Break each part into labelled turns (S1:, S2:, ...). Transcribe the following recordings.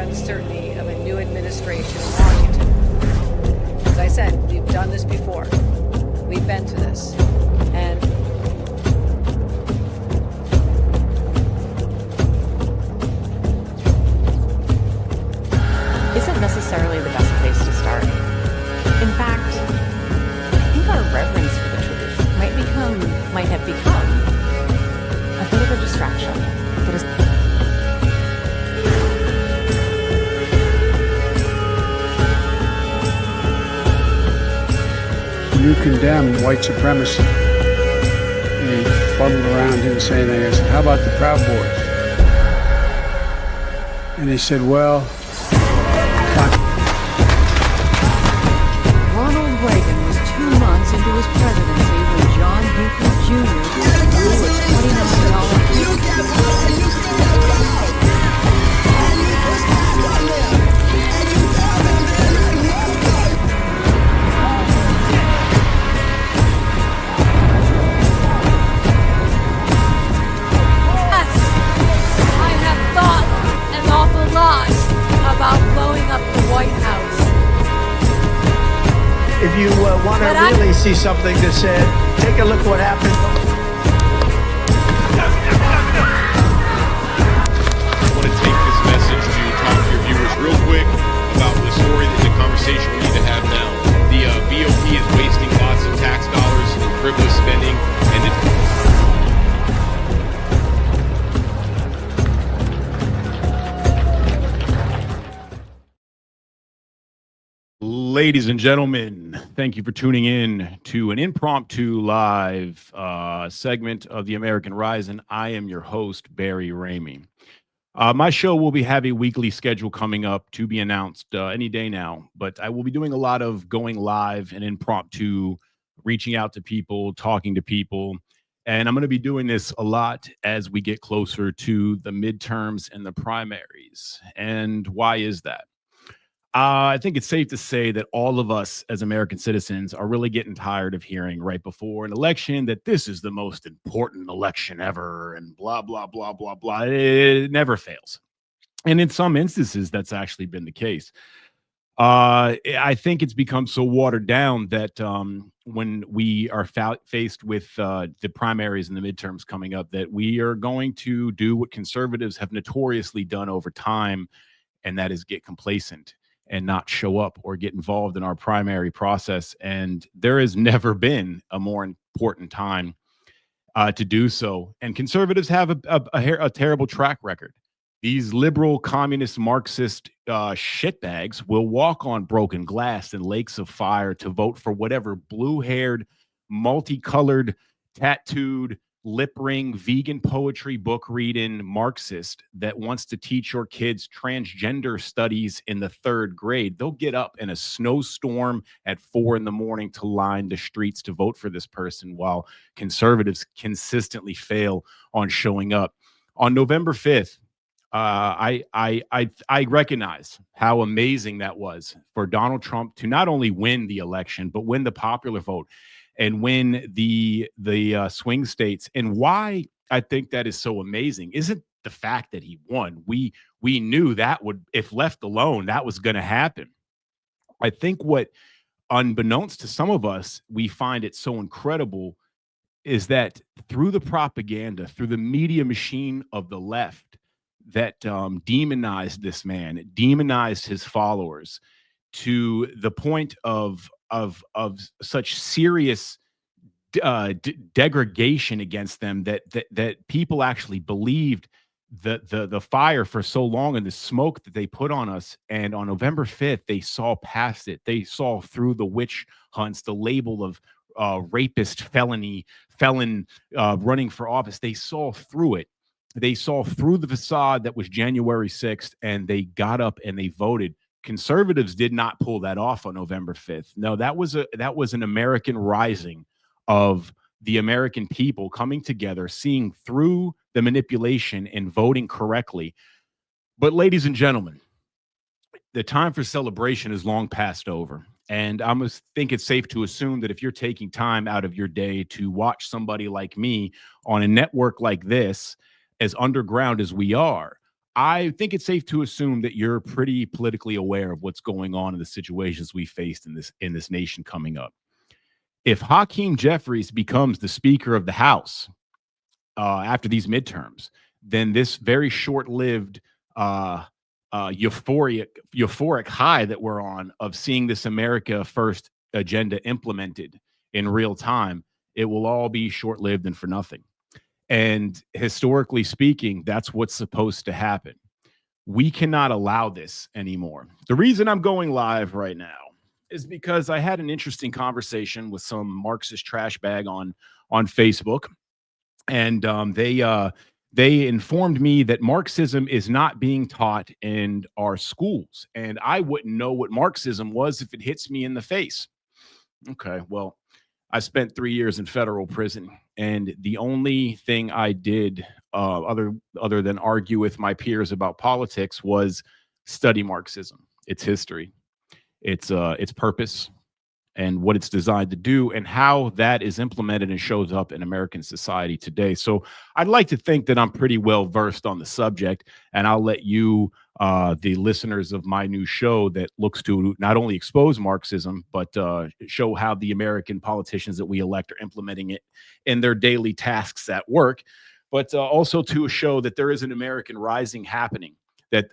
S1: uncertainty of a new administration in Washington. As I said, we've done this before. We've been through this. And
S2: isn't necessarily the best place to start. In fact, I think our reverence for the truth might have become a bit of a distraction that is
S3: you condemn white supremacy. And he fuddled around, didn't say anything. I said, how about the Proud Boys? And he said, well,
S1: Ronald Reagan was 2 months into his presidency when John Hinckley Jr. blew a $20 million about blowing up the White House.
S4: If you want to really see something that said, take a look what happened.
S5: I want to take this message to talk to your viewers real quick about the story, the conversation we need to have now. The BOP is wasting lots of tax dollars in frivolous spending, and Ladies and gentlemen, thank you for tuning in to an impromptu live segment of the American Rising. I am your host, Barry Ramey. My show will have a weekly schedule coming up to be announced any day now, but I will be doing a lot of going live and impromptu, reaching out to people, talking to people, and I'm going to be doing this a lot as we get closer to the midterms and the primaries. And why is that? I think it's safe to say that all of us as American citizens are really getting tired of hearing right before an election that this is the most important election ever and blah, blah, blah, blah, blah. It never fails. And in some instances, that's actually been the case. I think it's become so watered down that when we are faced with the primaries and the midterms coming up, that we are going to do what conservatives have notoriously done over time, and that is get complacent and not show up or get involved in our primary process. And there has never been a more important time to do so. And conservatives have a terrible track record. These liberal, communist, Marxist shitbags will walk on broken glass and lakes of fire to vote for whatever blue-haired, multicolored, tattooed, lip ring, vegan poetry book reading Marxist that wants to teach your kids transgender studies in the 3rd grade. They'll get up in a snowstorm at 4 a.m. to line the streets to vote for this person, while conservatives consistently fail on showing up. On November 5th, I recognize how amazing that was for Donald Trump to not only win the election, but win the popular vote and win the swing states. And why I think that is so amazing isn't the fact that he won. We knew that would, if left alone, that was going to happen. I think what, unbeknownst to some of us, we find it so incredible is that through the propaganda, through the media machine of the left that demonized this man, demonized his followers to the point of such serious degradation against them that people actually believed the fire for so long and the smoke that they put on us. And on November 5th, they saw past it. They saw through the witch hunts, the label of rapist, felon running for office. They saw through it. They saw through the facade that was January 6th, and they got up and they voted. Conservatives did not pull that off on November 5th. No, that was an American rising of the American people coming together, seeing through the manipulation and voting correctly. But ladies and gentlemen, the time for celebration is long past over. And I must think it's safe to assume that if you're taking time out of your day to watch somebody like me on a network like this, as underground as we are, I think it's safe to assume that you're pretty politically aware of what's going on in the situations we faced in this nation coming up. If Hakeem Jeffries becomes the Speaker of the House after these midterms, then this very short-lived euphoric high that we're on of seeing this America First agenda implemented in real time, it will all be short-lived and for nothing. And historically speaking, that's what's supposed to happen. We cannot allow this anymore. The reason I'm going live right now is because I had an interesting conversation with some Marxist trash bag on Facebook, and they informed me that Marxism is not being taught in our schools, and I wouldn't know what Marxism was if it hits me in the face. Okay, well, I spent 3 years in federal prison, and the only thing I did other than argue with my peers about politics was study Marxism, its history, its purpose, and what it's designed to do, and how that is implemented and shows up in American society today. So I'd like to think that I'm pretty well versed on the subject, and I'll let you, the listeners of my new show that looks to not only expose Marxism, but show how the American politicians that we elect are implementing it in their daily tasks at work, but also to show that there is an American rising happening, that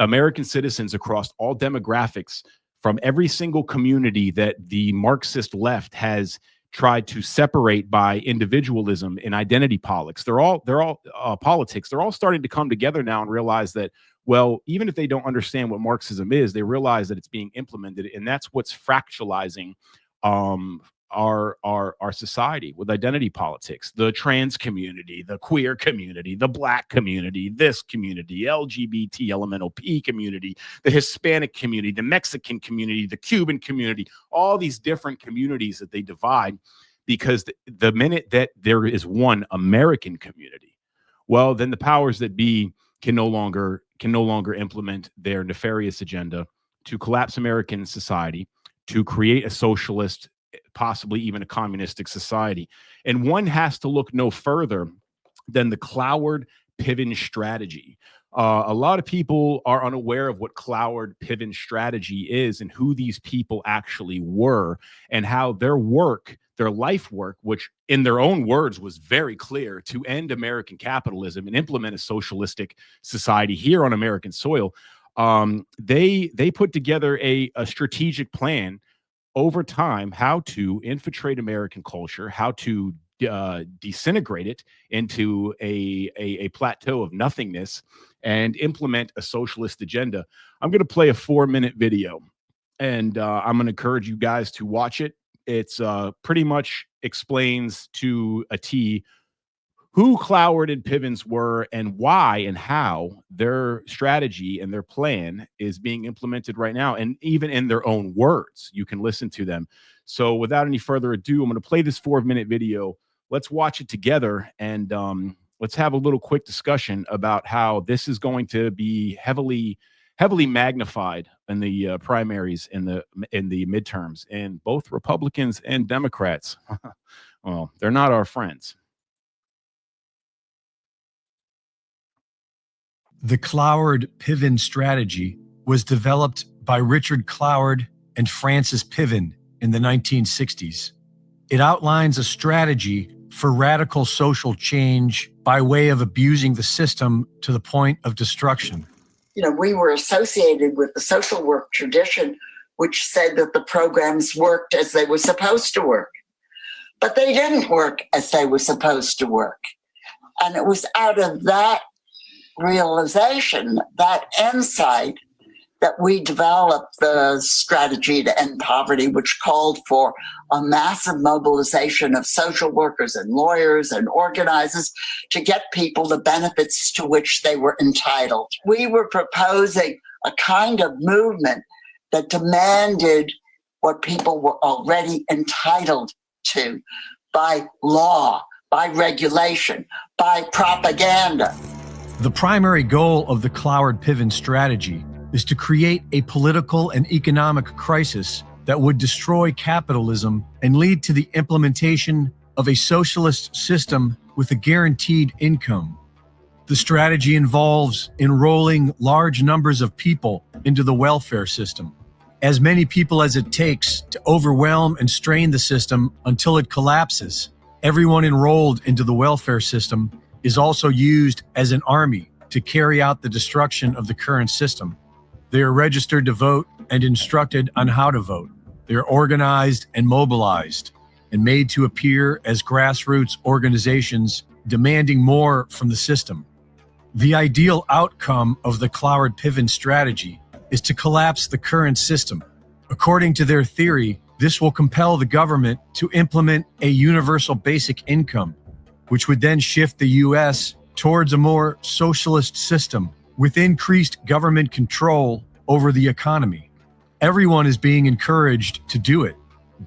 S5: American citizens across all demographics from every single community that the Marxist left has tried to separate by individualism and identity politics. They're all politics. They're all starting to come together now and realize that, well, even if they don't understand what Marxism is, they realize that it's being implemented, and that's what's fractalizing our society with identity politics. The trans community, the queer community, the black community, this community, LGBT elemental P community, the Hispanic community, the Mexican community, the Cuban community, all these different communities that they divide, because the minute that there is one American community, well, then the powers that be can no longer implement their nefarious agenda to collapse American society, to create a socialist, possibly even a communistic society. And one has to look no further than the Cloward-Piven strategy. A lot of people are unaware of what Cloward-Piven strategy is and who these people actually were, and how their work, their life work, which in their own words was very clear, to end American capitalism and implement a socialistic society here on American soil. They put together a strategic plan over time, how to infiltrate American culture, how to disintegrate it into a plateau of nothingness, and implement a socialist agenda. I'm going to play a 4-minute video, and I'm going to encourage you guys to watch it. It's pretty much explains to a T who Cloward and Pivens were and why and how their strategy and their plan is being implemented right now. And even in their own words, you can listen to them. So without any further ado, I'm going to play this 4-minute video. Let's watch it together, and let's have a little quick discussion about how this is going to be heavily magnified in the primaries, in the midterms, and both Republicans and Democrats. Well, they're not our friends.
S4: The Cloward-Piven strategy was developed by Richard Cloward and Francis Piven in the 1960s. It outlines a strategy for radical social change by way of abusing the system to the point of destruction.
S6: You know, we were associated with the social work tradition, which said that the programs worked as they were supposed to work. But they didn't work as they were supposed to work. And it was out of that realization, that insight, that we developed the strategy to end poverty, which called for a massive mobilization of social workers and lawyers and organizers to get people the benefits to which they were entitled. We were proposing a kind of movement that demanded what people were already entitled to by law, by regulation, by propaganda.
S4: The primary goal of the Cloward-Piven strategy is to create a political and economic crisis that would destroy capitalism and lead to the implementation of a socialist system with a guaranteed income. The strategy involves enrolling large numbers of people into the welfare system, as many people as it takes to overwhelm and strain the system until it collapses. Everyone enrolled into the welfare system is also used as an army to carry out the destruction of the current system. They are registered to vote and instructed on how to vote. They are organized and mobilized and made to appear as grassroots organizations demanding more from the system. The ideal outcome of the Cloward-Piven strategy is to collapse the current system. According to their theory, this will compel the government to implement a universal basic income, which would then shift the U.S. towards a more socialist system with increased government control over the economy. Everyone is being encouraged to do it.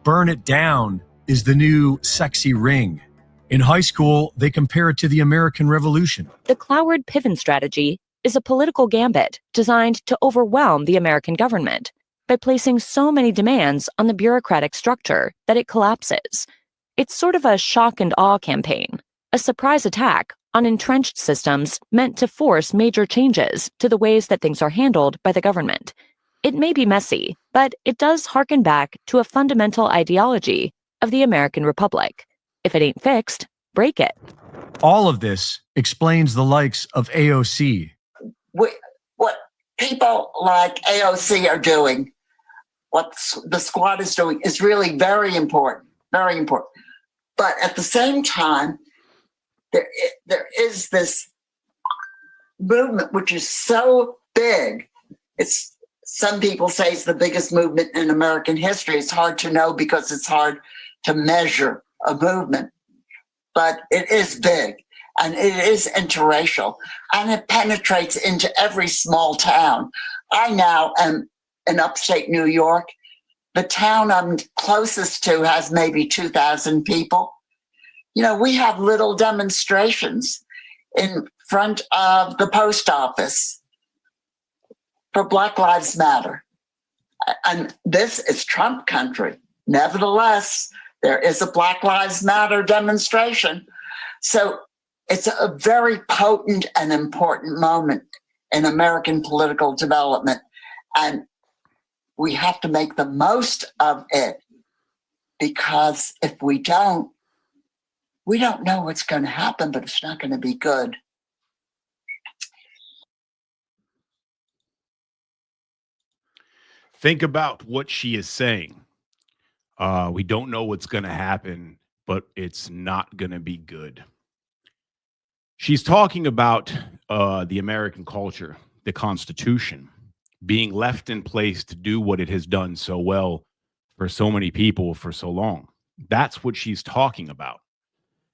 S4: Burn it down is the new sexy ring. In high school, they compare it to the American Revolution.
S7: The Cloward-Piven strategy is a political gambit designed to overwhelm the American government by placing so many demands on the bureaucratic structure that it collapses. It's sort of a shock and awe campaign, a surprise attack on entrenched systems meant to force major changes to the ways that things are handled by the government. It may be messy, but it does harken back to a fundamental ideology of the American Republic. If it ain't fixed, break it.
S4: All of this explains the likes of AOC.
S6: What people like AOC are doing, what the squad is doing, is really very important, very important. But at the same time, there is this movement which is so big. Some people say it's the biggest movement in American history. It's hard to know because it's hard to measure a movement, but it is big and it is interracial and it penetrates into every small town. I now am in upstate New York. The town I'm closest to has maybe 2,000 people. You know, we have little demonstrations in front of the post office for Black Lives Matter. And this is Trump country. Nevertheless, there is a Black Lives Matter demonstration. So it's a very potent and important moment in American political development. And we have to make the most of it, because if we don't know what's going to happen, but it's not going to be good.
S5: Think about what she is saying. We don't know what's going to happen, but it's not going to be good. She's talking about the American culture, the Constitution, being left in place to do what it has done so well for so many people for so long. That's what she's talking about.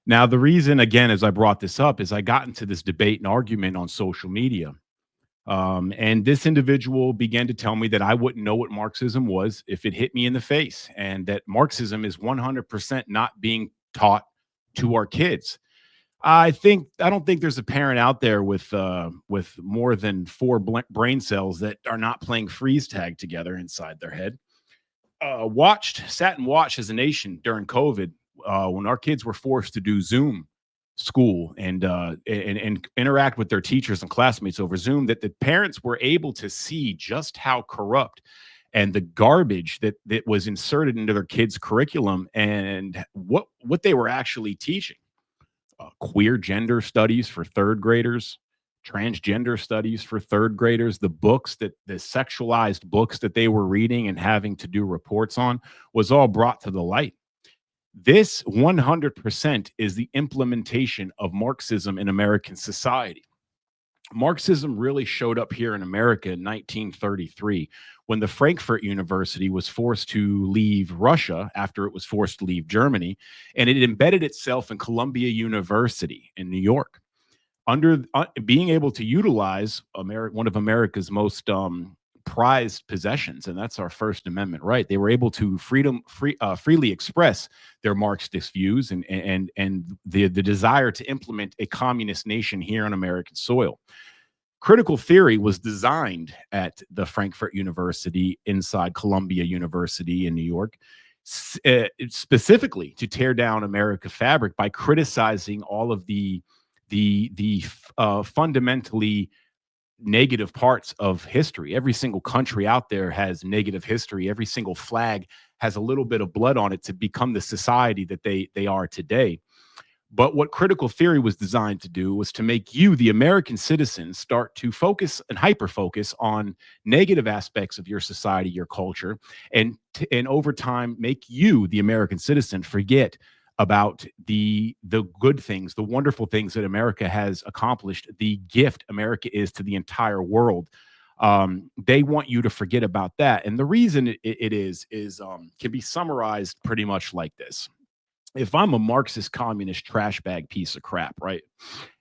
S5: Now, the reason, again, as I brought this up, is I got into this debate and argument on social media. And this individual began to tell me that I wouldn't know what Marxism was if it hit me in the face, and that Marxism is 100% not being taught to our kids. I don't think there's a parent out there with more than 4 brain cells that are not playing freeze tag together inside their head. Sat and watched as a nation during COVID, when our kids were forced to do Zoom school and interact with their teachers and classmates over Zoom, that the parents were able to see just how corrupt and the garbage that was inserted into their kids' curriculum, and what they were actually teaching. Queer gender studies for 3rd graders, transgender studies for 3rd graders, the sexualized books that they were reading and having to do reports on was all brought to the light. This 100% is the implementation of Marxism in American society. Marxism really showed up here in America in 1933, when the Frankfurt University was forced to leave Russia after it was forced to leave Germany, and it embedded itself in Columbia University in New York. Under being able to utilize one of America's most prized possessions, and that's our First Amendment right. They were able to freely express their Marxist views and the desire to implement a communist nation here on American soil. Critical theory was designed at the Frankfurt University inside Columbia University in New York, specifically to tear down American fabric by criticizing all of the fundamentally negative parts of history. Every single country out there has negative history. Every single flag has a little bit of blood on it to become the society that they are today. But what critical theory was designed to do was to make you, the American citizen, start to focus and hyper focus on negative aspects of your society, your culture, and over time make you, the American citizen, forget about the good things, the wonderful things that America has accomplished, the gift America is to the entire world. They want you to forget about that, and the reason it is can be summarized pretty much like this. If I'm a Marxist communist trash bag piece of crap, right?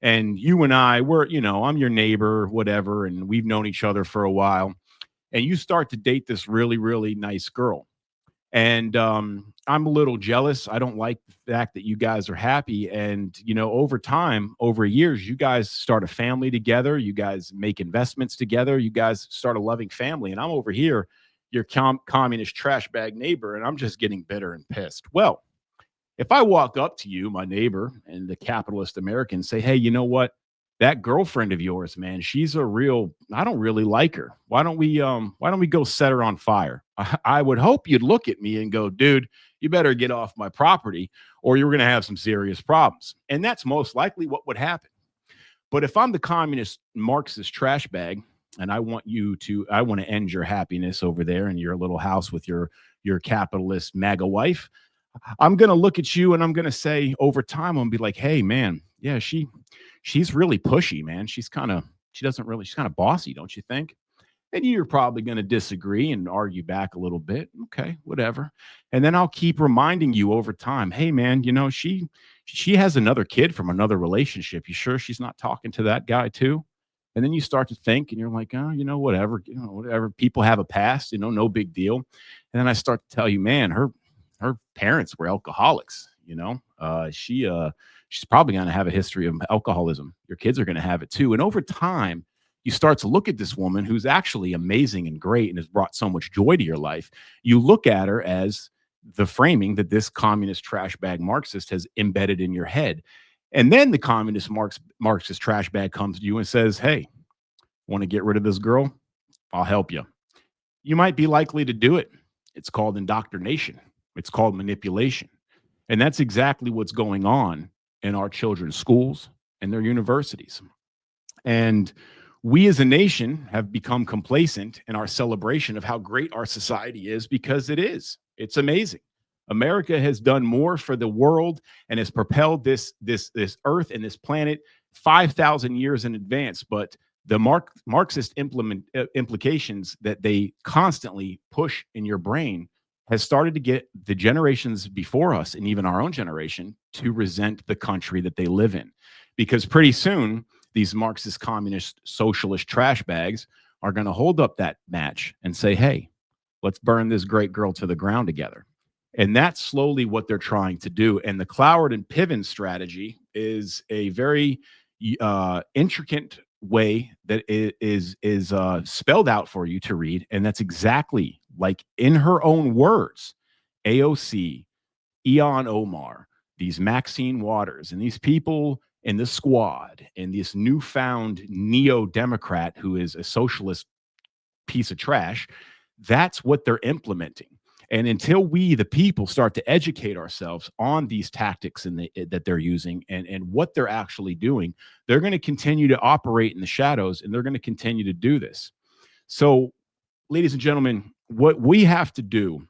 S5: And you and I, I'm your neighbor, whatever, and we've known each other for a while, and you start to date this really, really nice girl. And I'm a little jealous. I don't like the fact that you guys are happy. And, over time, over years, you guys start a family together. You guys make investments together. You guys start a loving family. And I'm over here, your communist trash bag neighbor, and I'm just getting bitter and pissed. Well, if I walk up to you, my neighbor, and the capitalist American, say, hey, you know what? That girlfriend of yours, man, she's I don't really like her. Why don't we go set her on fire? I would hope you'd look at me and go, dude, you better get off my property or you're going to have some serious problems. And that's most likely what would happen. But if I'm the communist Marxist trash bag and I want to end your happiness over there in your little house with your capitalist MAGA wife, I'm going to look at you and I'm going to say over time, I'm going to be like, hey, man, yeah, she's really pushy, man. She's kind of bossy, don't you think? And you're probably going to disagree and argue back a little bit. Okay, whatever. And then I'll keep reminding you over time, hey, man, she has another kid from another relationship. You sure she's not talking to that guy too? And then you start to think and you're like, oh, whatever. People have a past, no big deal. And then I start to tell you, man, her parents were alcoholics. She's probably going to have a history of alcoholism. Your kids are going to have it too. And over time, you start to look at this woman who's actually amazing and great and has brought so much joy to your life. You look at her as the framing that this communist trash bag Marxist has embedded in your head. And then the communist Marxist trash bag comes to you and says, hey, want to get rid of this girl? I'll help you. You might be likely to do it. It's called indoctrination. It's called manipulation. And that's exactly what's going on in our children's schools and their universities. And we as a nation have become complacent in our celebration of how great our society is, because it is. It's amazing. America has done more for the world and has propelled this earth and this planet 5,000 years in advance. But the Marxist implications that they constantly push in your brain has started to get the generations before us and even our own generation to resent the country that they live in. Because pretty soon, these Marxist, communist, socialist trash bags are going to hold up that match and say, hey, let's burn this great girl to the ground together. And that's slowly what they're trying to do. And the Cloward and Piven strategy is a very intricate way that is spelled out for you to read. And that's exactly like, in her own words, AOC, Ilhan Omar, these Maxine Waters, and these people in the squad, and this newfound neo-Democrat who is a socialist piece of trash, that's what they're implementing. And until we, the people, start to educate ourselves on these tactics that they're using and what they're actually doing, they're going to continue to operate in the shadows, and they're going to continue to do this. So, ladies and gentlemen, what we have to do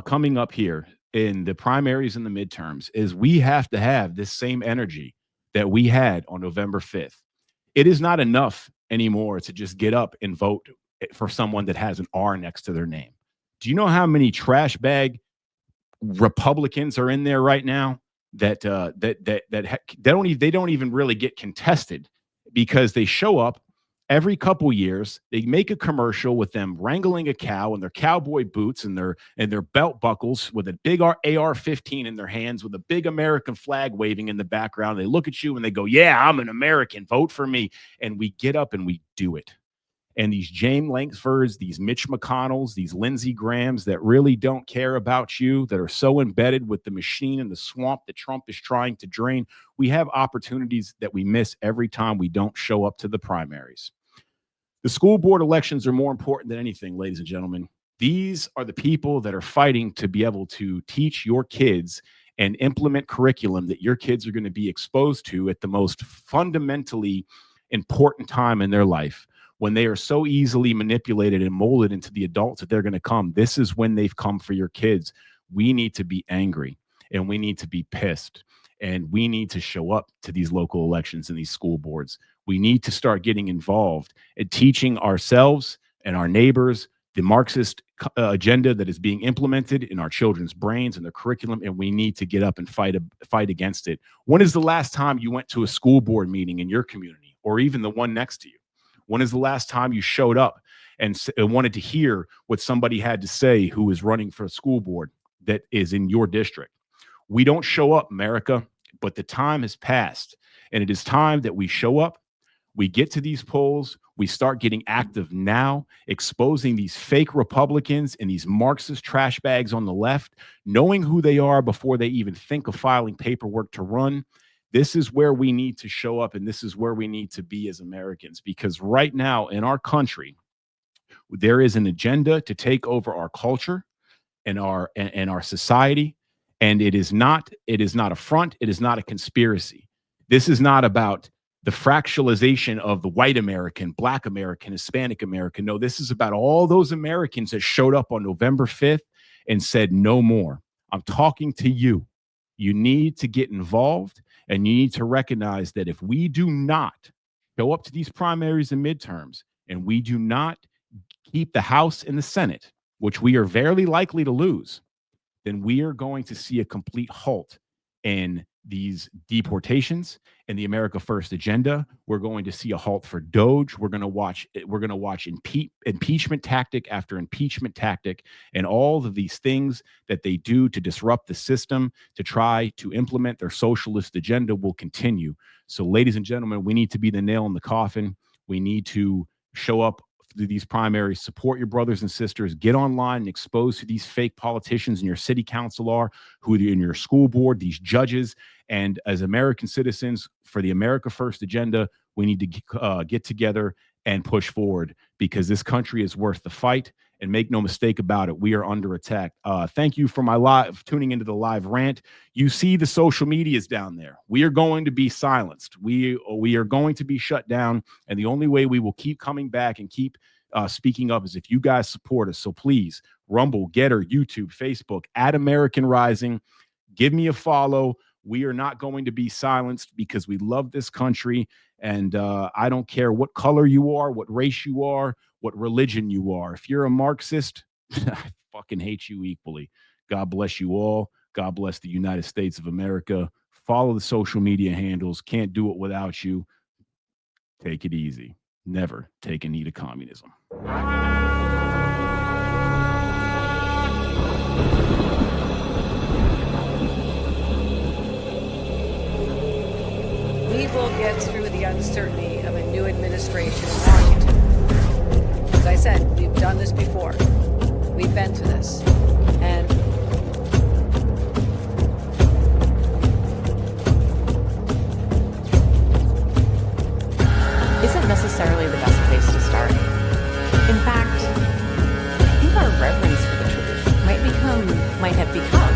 S5: coming up here in the primaries and the midterms is we have to have this same energy that we had on November 5th. It is not enough anymore to just get up and vote for someone that has an R next to their name. Do you know how many trash bag Republicans are in there right now that they don't even really get contested, because they show up every couple years, they make a commercial with them wrangling a cow in their cowboy boots and their belt buckles with a big AR-15 in their hands with a big American flag waving in the background. They look at you and they go, yeah, I'm an American, vote for me. And we get up and we do it. And these James Lankfords, these Mitch McConnells, these Lindsey Grahams that really don't care about you, that are so embedded with the machine and the swamp that Trump is trying to drain, we have opportunities that we miss every time we don't show up to the primaries. The school board elections are more important than anything, ladies and gentlemen. These are the people that are fighting to be able to teach your kids and implement curriculum that your kids are going to be exposed to at the most fundamentally important time in their life, when they are so easily manipulated and molded into the adults that they're going to come. This is when they've come for your kids. We need to be angry, and we need to be pissed, and we need to show up to these local elections and these school boards. We need to start getting involved in teaching ourselves and our neighbors the Marxist agenda that is being implemented in our children's brains and their curriculum, and we need to get up and fight against it. When is the last time you went to a school board meeting in your community, or even the one next to you? When is the last time you showed up and wanted to hear what somebody had to say who is running for a school board that is in your district? We don't show up, America, but the time has passed, and it is time that we show up. We get to these polls. We start getting active now, exposing these fake Republicans and these Marxist trash bags on the left, knowing who they are before they even think of filing paperwork to run. This is where we need to show up, and this is where we need to be as Americans, because right now in our country, there is an agenda to take over our culture and our society, and it is not a front. It is not a conspiracy. This is not about the fractalization of the white American, Black American, Hispanic American. No, this is about all those Americans that showed up on November 5th and said no more. I'm talking to you. You need to get involved, and you need to recognize that if we do not show up to these primaries and midterms, and we do not keep the House and the Senate, which we are very likely to lose, then we are going to see a complete halt in these deportations and the America First agenda. We're going to see a halt for Doge. We're going to watch impeachment tactic after impeachment tactic, and all of these things that they do to disrupt the system to try to implement their socialist agenda will continue. So, ladies and gentlemen, we need to be the nail in the coffin. We need to show up through these primaries, support your brothers and sisters, get online and expose who these fake politicians in your city council are, who are in your school board, these judges. And as American citizens, for the America First agenda, we need to get together and push forward, because this country is worth the fight. And make no mistake about it, we are under attack. Thank you for tuning into the live rant. You see the social medias down there. We are going to be silenced. We are going to be shut down. And the only way we will keep coming back and keep speaking up is if you guys support us. So please, Rumble, Getter, YouTube, Facebook, @American Rising. Give me a follow. We are not going to be silenced, because we love this country. And I don't care what color you are, what race you are, what religion you are. If you're a Marxist, I fucking hate you equally. God bless you all. God bless the United States of America. Follow the social media handles. Can't do it without you. Take it easy. Never take a knee to communism.
S1: We will get through the uncertainty of a new administration in Washington. As I said, we've done this before. We've been through this. And
S2: Isn't necessarily the best place to start. In fact, I think our reverence for the truth might have become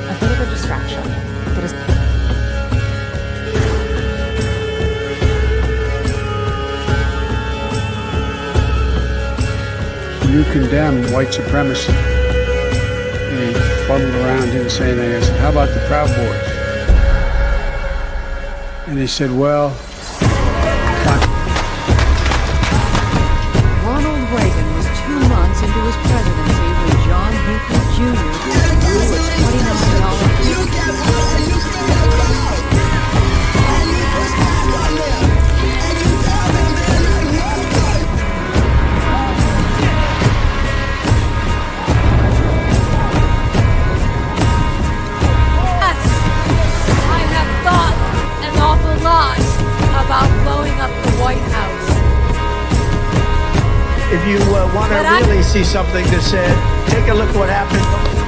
S2: a bit of a distraction that is.
S3: You condemn white supremacy. And he fuddled around, didn't say anything. I said, how about the Proud Boys? And he said, well,
S8: Ronald Reagan was 2 months into his presidency when John Hinckley Jr. blew a $29
S9: I have thought an awful lot. want to
S1: But
S9: really see something that said, take a look what happened